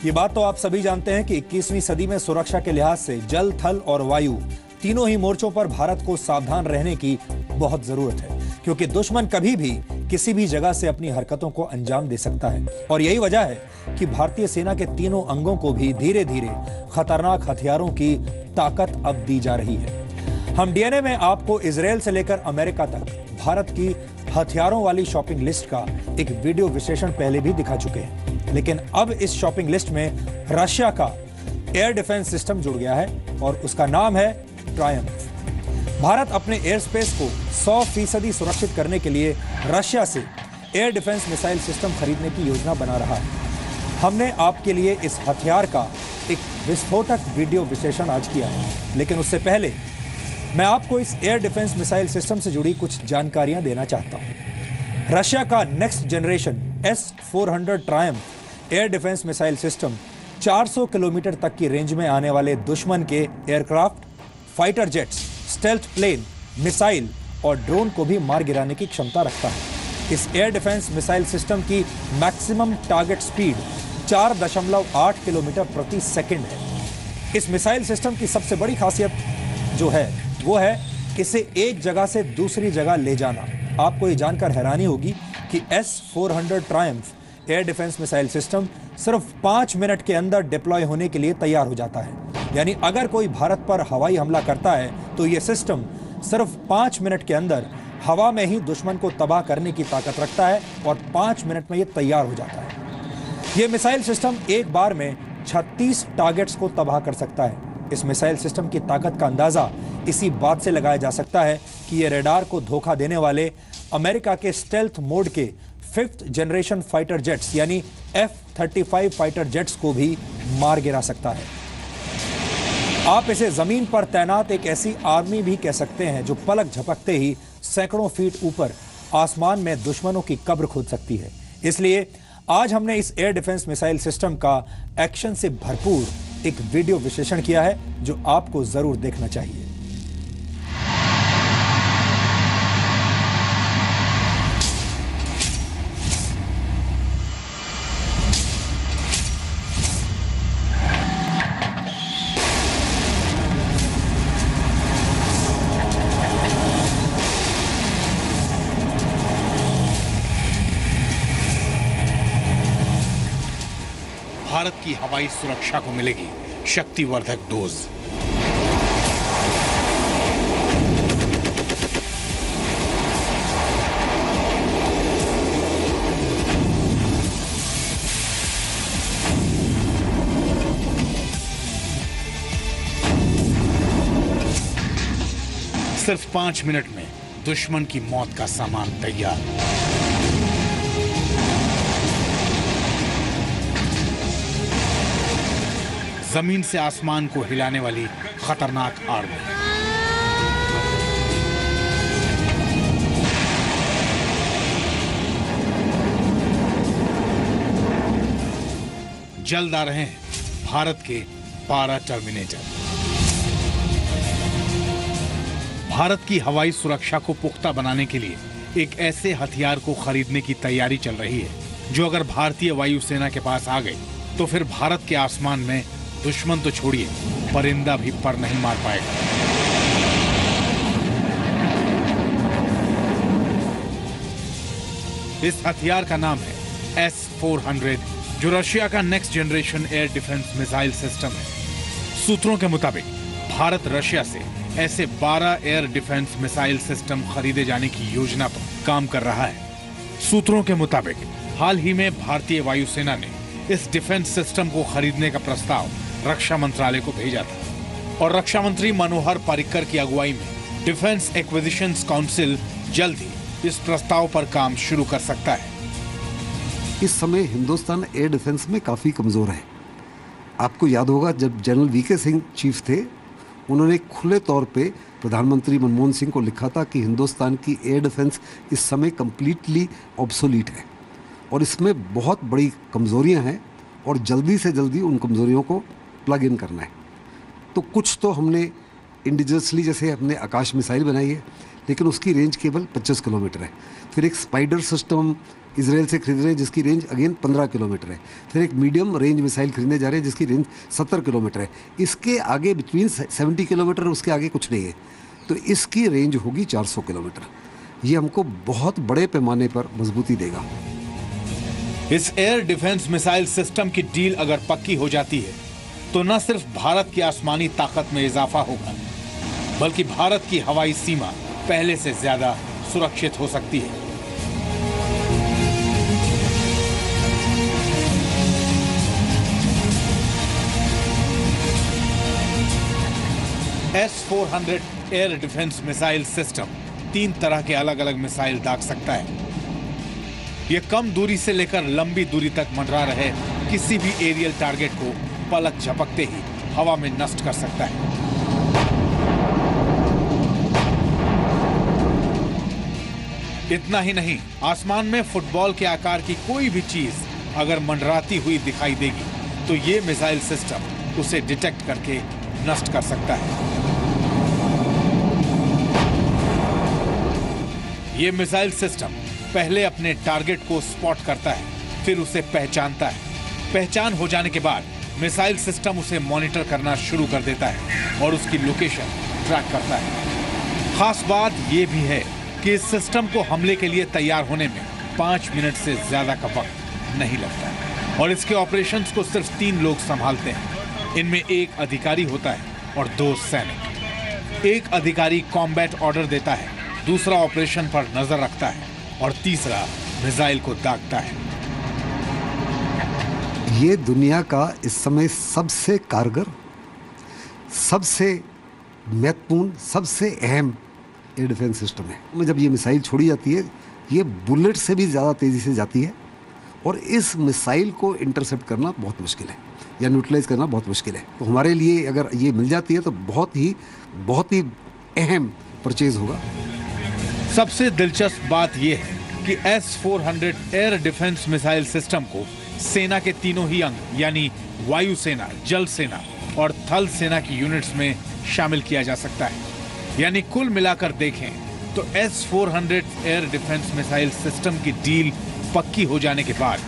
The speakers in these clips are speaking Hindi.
ये बात तो आप सभी जानते हैं कि 21वीं सदी में सुरक्षा के लिहाज से जल, थल और वायु तीनों ही मोर्चों पर भारत को सावधान रहने की बहुत जरूरत है, क्योंकि दुश्मन कभी भी किसी भी जगह से अपनी हरकतों को अंजाम दे सकता है। और यही वजह है कि भारतीय सेना के तीनों अंगों को भी धीरे धीरे खतरनाक हथियारों की ताकत अब दी जा रही है। हम डीएनए में आपको इजराइल से लेकर अमेरिका तक भारत की हथियारों वाली शॉपिंग लिस्ट का एक वीडियो विश्लेषण पहले भी दिखा चुके हैं, लेकिन अब इस शॉपिंग लिस्ट में रशिया का एयर डिफेंस सिस्टम जुड़ गया है और उसका नाम है ट्रायम्फ। भारत अपने एयर स्पेस को 100% सुरक्षित करने के लिए रशिया से एयर डिफेंस मिसाइल सिस्टम खरीदने की योजना बना रहा है। हमने आपके लिए इस हथियार का एक विस्फोटक वीडियो विश्लेषण आज किया है, लेकिन उससे पहले मैं आपको इस एयर डिफेंस मिसाइल सिस्टम से जुड़ी कुछ जानकारियां देना चाहता हूं। रशिया का next generation S-400 Triumph air defence missile system 400 kilometre तक की रेंज में आने वाले दुश्मन के aircraft, fighter jets, stealth plane, missile और ड्रोन को भी मार गिराने की क्षमता रखता है। इस एयर डिफेंस मिसाइल सिस्टम की मैक्सिमम टारगेट स्पीड 4.8 किलोमीटर प्रति सेकंड है। इस मिसाइल सिस्टम की सबसे बड़ी खासियत जो है वो है इसे एक जगह से दूसरी जगह ले जाना। आपको ये जानकर हैरानी होगी कि S-400 Triumph air defence missile system सिर्फ 5 मिनट के अंदर डिप्लॉय होने के लिए तैयार हो जाता है। यानी अगर कोई भारत पर हवाई हमला करता है तो यह सिस्टम सिर्फ 5 मिनट के अंदर हवा में ही दुश्मन को तबाह करने की ताकत रखता है और 5 मिनट में यह तैयार हो जाता है। यह मिसाइल सिस्टम एक बार में 36 टारगेट्स को तबाह कर सकता है। इस मिसाइल सिस्टम की ताकत का अंदाजा इसी बात से लगाया जा सकता है कि यह रडार को धोखा देने वाले अमेरिका के स्टेल्थ मोड के 5th जनरेशन फाइटर जेट्स यानी F-35 फाइटर जेट्स को भी मार गिरा सकता है। आप इसे जमीन पर तैनात एक ऐसी आर्मी भी कह सकते हैं जो पलक झपकते ही सैकड़ों फीट ऊपर आसमान में दुश्मनों की कब्र खोद सकती है। इसलिए आज हमने इस एयर डिफेंस मिसाइल सिस्टम का एक्शन से भरपूर एक वीडियो विश्लेषण किया है जो आपको जरूर देखना चाहिए। भारत की हवाई सुरक्षा को मिलेगी शक्तिवर्धक डोज। सिर्फ 5 मिनट में दुश्मन की मौत का सामान तैयार। जमीन से आसमान को हिलाने वाली खतरनाक आर्मी। जल्द आ रहे हैं भारत के 12 टर्मिनेटर। भारत की हवाई सुरक्षा को पुख्ता बनाने के लिए एक ऐसे हथियार को खरीदने की तैयारी चल रही है जो अगर भारतीय वायुसेना के पास आ गई तो फिर भारत के आसमान में दुश्मन तो छोड़िए, परिंदा भी पर नहीं मार पाएगा। इस हथियार का नाम है S-400, जो रशिया का next generation air defence missile system है। सूत्रों के मुताबिक भारत रशिया से ऐसे 12 एयर डिफेंस मिसाइल सिस्टम खरीदे जाने की योजना पर काम कर रहा है। सूत्रों के मुताबिक हाल ही में भारतीय वायुसेना ने इस डिफेंस सिस्टम को खरीदने का प्रस्ताव रक्षा मंत्रालय को भेजा था और रक्षा मंत्री मनोहर पर्रिकर की अगुवाई में डिफेंस एक्विजिशंस काउंसिल जल्द ही इस प्रस्ताव पर काम शुरू कर सकता है। इस समय हिंदुस्तान एयर डिफेंस में काफ़ी कमज़ोर है। आपको याद होगा जब जनरल वीके सिंह चीफ थे, उन्होंने खुले तौर पे प्रधानमंत्री मनमोहन सिंह को लिखा था कि हिंदुस्तान की एयर डिफेंस इस समय कम्प्लीटली ऑब्सोलीट है और इसमें बहुत बड़ी कमज़ोरियां हैं और जल्दी से जल्दी उन कमज़ोरियों को प्लग इन करना है। तो कुछ तो हमने इंडिजियसली जैसे अपने आकाश मिसाइल बनाई है, लेकिन उसकी रेंज केवल 25 किलोमीटर है। फिर एक स्पाइडर सिस्टम इसराइल से खरीद रहे हैं जिसकी रेंज अगेन 15 किलोमीटर है। फिर एक मीडियम रेंज मिसाइल खरीदने जा रहे हैं जिसकी रेंज 70 किलोमीटर है। इसके आगे बिटवीन 70 किलोमीटर उसके आगे कुछ नहीं है, तो इसकी रेंज होगी 400 किलोमीटर। ये हमको बहुत बड़े पैमाने पर मजबूती देगा। इस एयर डिफेंस मिसाइल सिस्टम की डील अगर पक्की हो जाती है तो न सिर्फ भारत की आसमानी ताकत में इजाफा होगा, बल्कि भारत की हवाई सीमा पहले से ज्यादा सुरक्षित हो सकती है। S-400 air defence missile system 3 तरह के अलग अलग मिसाइल दाग सकता है। यह कम दूरी से लेकर लंबी दूरी तक मंडरा रहे किसी भी एरियल टारगेट को पलक झपकते ही हवा में नष्ट कर सकता है। इतना ही नहीं, आसमान में फुटबॉल के आकार की कोई भी चीज अगर मंडराती हुई दिखाई देगी तो यह मिसाइल सिस्टम उसे डिटेक्ट करके नष्ट कर सकता है। यह मिसाइल सिस्टम पहले अपने टारगेट को स्पॉट करता है, फिर उसे पहचानता है। पहचान हो जाने के बाद मिसाइल सिस्टम उसे मॉनिटर करना शुरू कर देता है और उसकी लोकेशन ट्रैक करता है। खास बात यह भी है कि इस सिस्टम को हमले के लिए तैयार होने में 5 मिनट से ज्यादा का वक्त नहीं लगता है और इसके ऑपरेशंस को सिर्फ 3 लोग संभालते हैं। इनमें एक अधिकारी होता है और 2 सैनिक। एक अधिकारी कॉम्बैट ऑर्डर देता है, दूसरा ऑपरेशन पर नजर रखता है और तीसरा मिसाइल को दागता है। ये दुनिया का इस समय सबसे कारगर, सबसे महत्वपूर्ण, सबसे अहम एयर डिफेंस सिस्टम है। जब ये मिसाइल छोड़ी जाती है, ये बुलेट से भी ज़्यादा तेज़ी से जाती है और इस मिसाइल को इंटरसेप्ट करना बहुत मुश्किल है या न्यूट्रलाइज करना बहुत मुश्किल है। तो हमारे लिए अगर ये मिल जाती है तो बहुत ही अहम परचेज होगा। सबसे दिलचस्प बात यह है कि S-400 air defence missile system को सेना के तीनों ही अंग यानी वायुसेना, जल सेना और थल सेना की यूनिट्स में शामिल किया जा सकता है। यानी कुल मिलाकर देखें तो S-400 air defence missile system की डील पक्की हो जाने के बाद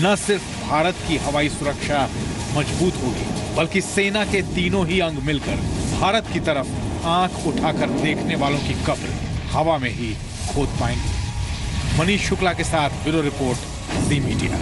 न सिर्फ भारत की हवाई सुरक्षा मजबूत होगी, बल्कि सेना के तीनों ही अंग मिलकर भारत की तरफ आंख उठाकर देखने वालों की कब्र हवा में ही खोद पाएंगे। मनीष शुक्ला के साथ ब्यूरो रिपोर्ट, ज़ी मीडिया।